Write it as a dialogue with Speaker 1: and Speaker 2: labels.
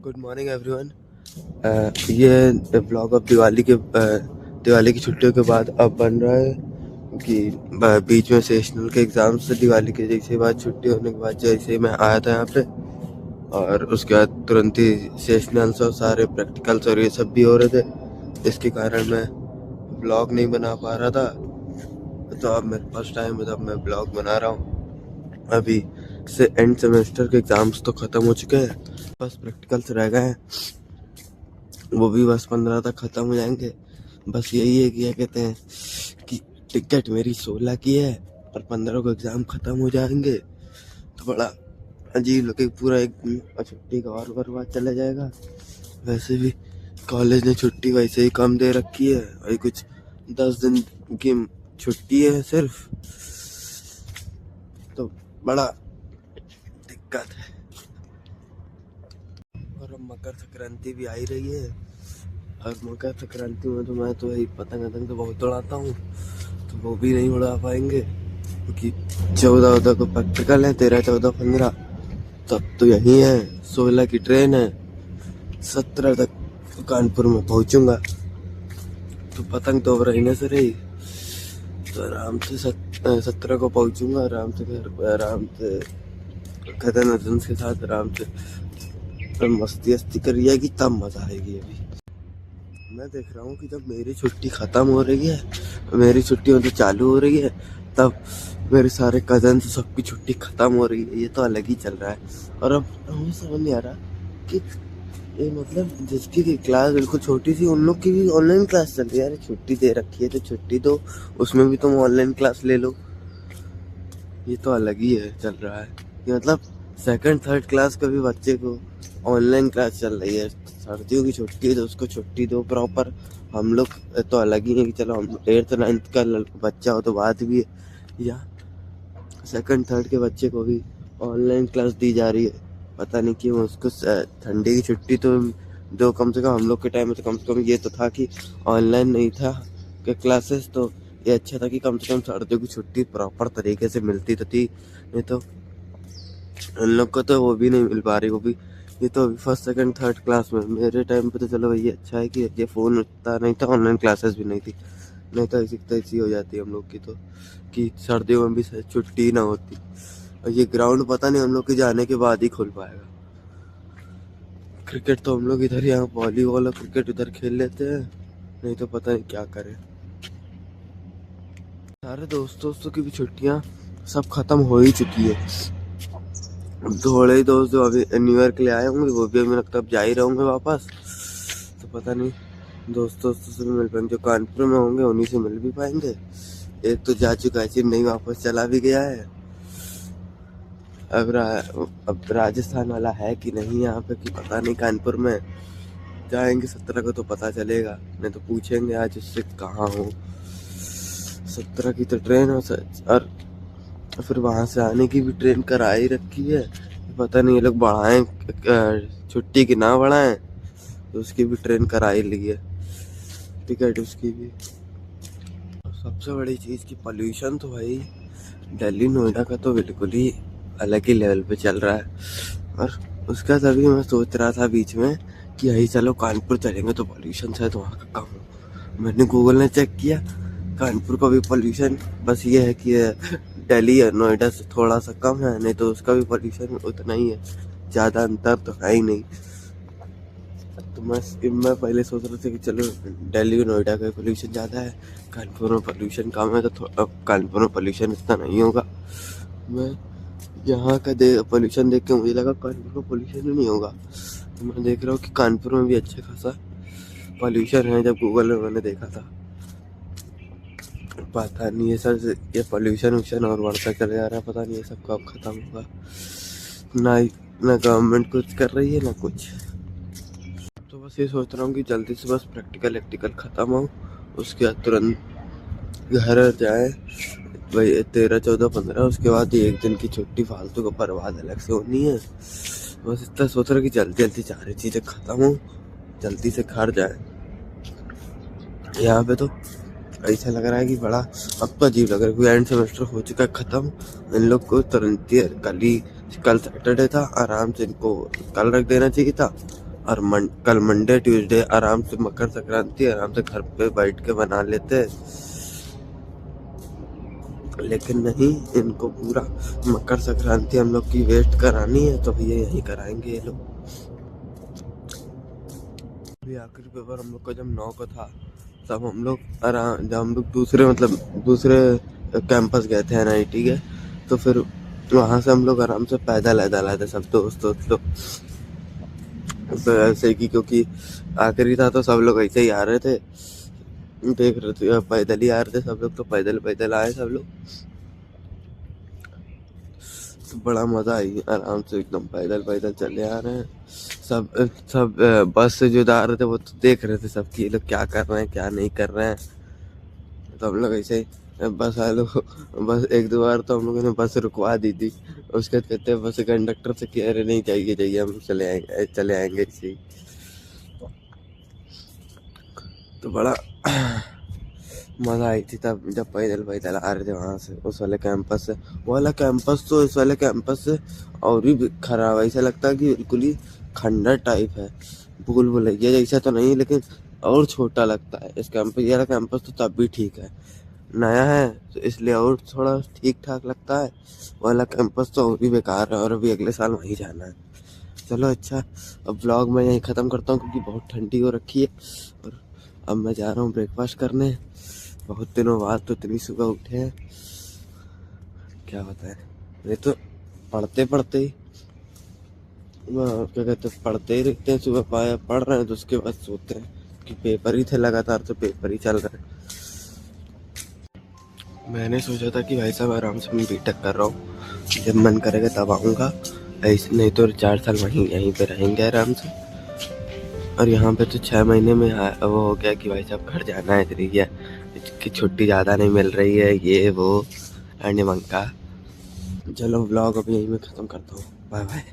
Speaker 1: Good morning everyone. ये blog अब दिवाली की छुट्टियों के बाद अब बन रहा है कि बीच में सेशनल के एग्ज़ाम्स से दिवाली के जैसे बाद छुट्टी होने के बाद जैसे ही मैं आया था यहाँ पे, और उसके बाद तुरंत ही सेशनल्स और सारे प्रैक्टिकल्स और ये सब भी हो रहे थे। इसके कारण मैं ब्लॉग नहीं बना पा रहा था। तो अब मेरे पास टाइम है, तो अब मैं ब्लॉग बना रहा हूँ। अभी से एंड सेमेस्टर के एग्ज़ाम्स तो ख़त्म हो चुके हैं, बस प्रैक्टिकल्स रह गए हैं। वो भी बस 15 तक ख़त्म हो जाएंगे। बस यही है कि क्या कहते हैं कि टिकट मेरी 16 की है और 15 को एग्ज़ाम ख़त्म हो जाएंगे। तो बड़ा अजीब लगे, पूरा एक छुट्टी का और बर्बाद चला जाएगा। वैसे भी कॉलेज ने छुट्टी वैसे ही कम दे रखी है, वही कुछ 10 दिन की छुट्टी है सिर्फ। तो बड़ा दिक्कत है। और अब मकर संक्रांति भी आ ही रही है, और मकर संक्रांति में तो मैं तो वही पतंग तो बहुत उड़ाता हूँ, तो वो भी नहीं उड़ा पाएंगे क्योंकि 14 को प्रैक्टिकल है, 13, 14, 15 तब तो यही है। 16 की ट्रेन है, 17 तक कानपुर में पहुंचूंगा। तो पतंग तो अब रहने से रही, तो आराम से 17 को पहुंचूंगा, आराम से घर, आराम से कजन के साथ आराम से मस्ती करिएगी, तब मजा आएगी। अभी मैं देख रहा हूँ कि जब मेरी छुट्टी ख़त्म हो रही है, मेरी छुट्टी मतलब चालू हो रही है, तब मेरे सारे कज़न सबकी छुट्टी ख़त्म हो रही है। ये तो अलग ही चल रहा है। और अब मुझे समझ नहीं आ रहा कि ये मतलब जिसकी क्लास बिल्कुल छोटी सी, उन लोग की भी ऑनलाइन क्लास चल रही है। यार छुट्टी दे रखी है तो छुट्टी दो, उसमें भी तुम ऑनलाइन क्लास ले लो। ये तो अलग ही है चल रहा है कि मतलब सेकंड थर्ड क्लास का भी बच्चे को ऑनलाइन क्लास चल रही है। सर्दियों की छुट्टी है तो उसको छुट्टी दो प्रॉपर। हम लोग तो अलग ही है कि चलो हम 8th 9th का बच्चा हो तो बात भी है, या सेकंड थर्ड के बच्चे को भी ऑनलाइन क्लास दी जा रही है। पता नहीं क्यों उसको ठंडी की छुट्टी तो दो कम से कम। हम लोग के टाइम में तो कम से कम ये तो था कि ऑनलाइन नहीं था कि क्लासेस, तो ये अच्छा था कि कम से कम सर्दियों की छुट्टी प्रॉपर तरीके से मिलती तो थी। नहीं तो उन लोग को तो वो भी नहीं मिल पा रही, वो भी। ये तो अभी फर्स्ट सेकंड थर्ड क्लास में, मेरे टाइम पे तो चलो भैया अच्छा है कि ये फ़ोन उतना नहीं था, ऑनलाइन क्लासेस भी नहीं थी। नहीं तो ऐसी हो जाती हम लोग की तो, कि सर्दियों में भी छुट्टी ना होती। और ये ग्राउंड पता नहीं हम लोग के जाने के बाद ही खुल पाएगा। क्रिकेट तो हम लोग इधर यहाँ वॉलीबॉल और क्रिकेट इधर खेल लेते हैं, नहीं तो पता नहीं क्या करें। सारे दोस्तों की भी छुट्टियाँ सब खत्म हो ही चुकी है। थोड़े ही दोस्त जो अभी न्यू ईयर के लिए आए होंगे, वो भी अभी लगता है जा ही रहोगे वापस। तो पता नहीं दोस्तों से भी मिल पाएंगे। जो कानपुर में होंगे उन्हीं से मिल भी पाएंगे। एक तो जा चुका है, चेन्नई वापस चला भी गया है। अब राजस्थान वाला है कि नहीं यहाँ पे कि पता नहीं। कानपुर में जाएंगे 17 को तो पता चलेगा, नहीं तो पूछेंगे आज उससे कहाँ हो। 17 की तो ट्रेन हो और फिर वहाँ से आने की भी ट्रेन करा ही रखी है। पता नहीं ये लोग बढ़ाएं छुट्टी की ना बढ़ाएं, तो उसकी भी ट्रेन करा ही ली है, टिकट उसकी भी। सबसे बड़ी चीज़ की पॉल्यूशन तो भाई दिल्ली नोएडा का तो बिल्कुल ही अलग ही लेवल पे चल रहा है। और उसका तभी मैं सोच रहा था बीच में कि यही चलो कानपुर चलेंगे तो पॉल्यूशन शायद वहाँ का कम हो। मैंने गूगल ने चेक किया, कानपुर का भी पॉल्यूशन बस ये है कि दिल्ली या नोएडा से थोड़ा सा कम है, नहीं तो उसका भी पॉल्यूशन उतना ही है, ज़्यादा अंतर तो है ही नहीं। तो मैं पहले सोच रहा था कि चलो दिल्ली और नोएडा का पोल्यूशन ज़्यादा है, कानपुर में पोल्यूशन कम है, तो कानपुर में पोल्यूशन इतना नहीं होगा। मैं यहाँ का पोल्यूशन देख के मुझे लगा कानपुर में पोल्यूशन ही नहीं होगा। तो मैं देख रहा हूँ कि कानपुर में भी अच्छा खासा पोल्यूशन है। जब गूगल में मैंने देखा था, पता नहीं ये पोल्यूशन वूशन और बढ़ता चले जा रहा है। पता नहीं ये सब कब खत्म होगा। ना गवर्नमेंट कुछ कर रही है ना कुछ। तो बस ये सोच रहा हूँ कि जल्दी से बस प्रैक्टिकल ख़त्म हो, उसके बाद तुरंत घर जाए। भाई 13, 14, 15 उसके बाद एक दिन की छुट्टी फालतू का बर्बाद अलग से होनी है। बस इतना सोच रहा हूँ कि जल्दी जल्दी सारी चीज़ें ख़त्म हो, जल्दी से घर जाए। यहाँ पे तो ऐसा लग रहा है कि बड़ा अब तो अजीब लग रहा है। एंड सेमेस्टर हो चुका है ख़त्म, इन लोग को तुरंत कल सैटरडे था, आराम से इनको कल रख देना चाहिए था। और कल मंडे ट्यूसडे आराम से मकर संक्रांति आराम से घर पे बैठ के बना लेते, लेकिन नहीं, इनको पूरा मकर संक्रांति हम लोग की वेस्ट करानी है, तो भैया यही कराएंगे ये लोग। अभी आखिरी पेपर हम लोग का जब 9 को था, तब हम लोग जब हम लोग दूसरे कैंपस गए थे NIT के, तो फिर वहाँ से हम लोग आराम से पैदल आए थे सब दोस्त लोग। तो ऐसे कि क्योंकि आखिरी था तो सब लोग ऐसे ही आ रहे थे, देख रहे थे, पैदल ही आ रहे थे सब लोग, तो पैदल आए सब लोग, तो बड़ा मजा आई, आराम से एकदम पैदल चले आ रहे हैं। सब बस से जो जा रहे थे वो तो देख रहे थे सब कि ये लोग क्या कर रहे हैं क्या नहीं कर रहे हैं, तो हम लोग ऐसे ही बस एक दो बार तो हम लोगों ने बस रुकवा दी थी। उसके बाद कहते हैं बस कंडक्टर से कि अरे नहीं जाइए हम चले आएंगे ऐसे ही। तो बड़ा मजा आई थी तब जब पैदल आ रहे थे वहां से, उस वाले कैंपस से। वो वाला कैंपस तो इस वाले कैंपस से और भी खराब है, ऐसा लगता है कि बिल्कुल ही खंडर टाइप है, भूल भुलैया जैसा तो नहीं, लेकिन और छोटा लगता है। इस कैंपस, ये वाला कैंपस तो तब भी ठीक है, नया है तो इसलिए और थोड़ा ठीक ठाक लगता है। वाला कैंपस तो और भी बेकार है, और अभी अगले साल वहीं जाना है। चलो अच्छा, अब व्लॉग मैं यहीं ख़त्म करता हूँ क्योंकि बहुत ठंडी हो रखी है, और अब मैं जा रहा हूँ ब्रेकफास्ट करने। बहुत दिनों बाद तो इतनी सुबह उठे हैं, क्या बताएं। नहीं तो पढ़ते ही क्या कहते, पढ़ते ही रहते हैं, सुबह पढ़ रहे हैं तो उसके बाद सोते हैं, कि पेपर ही थे लगातार, तो पेपर ही चल रहे हैं। मैंने सोचा था कि भाई साहब आराम से मैं बीटेक कर रहा हूँ, जब मन करेगा तब आऊँगा, ऐसे नहीं तो 4 साल वहीं यहीं पे रहेंगे आराम से। और यहाँ पे तो 6 महीने में वो हो गया कि भाई साहब घर जाना है, इतनी क्या कि छुट्टी ज़्यादा नहीं मिल रही है, ये वो एंड मंका। चलो व्लॉग अभी यहीं में ख़त्म करता हूँ, बाय बाय।